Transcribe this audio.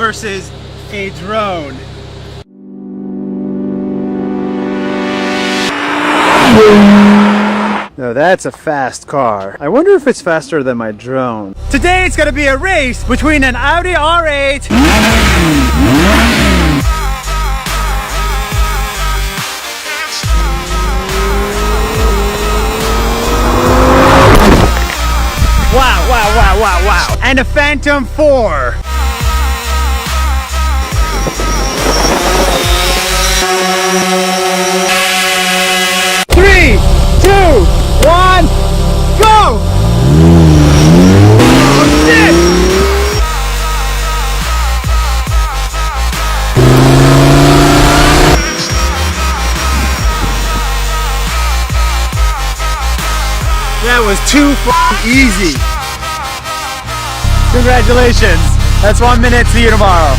versus a drone. No, that's a fast car. I wonder if it's faster than my drone. Today it's gonna be a race between an Audi R8 wow, and a Phantom 4. Three, two, one, go! Oh shit! That was too easy. Congratulations. That's 1 minute. See you tomorrow.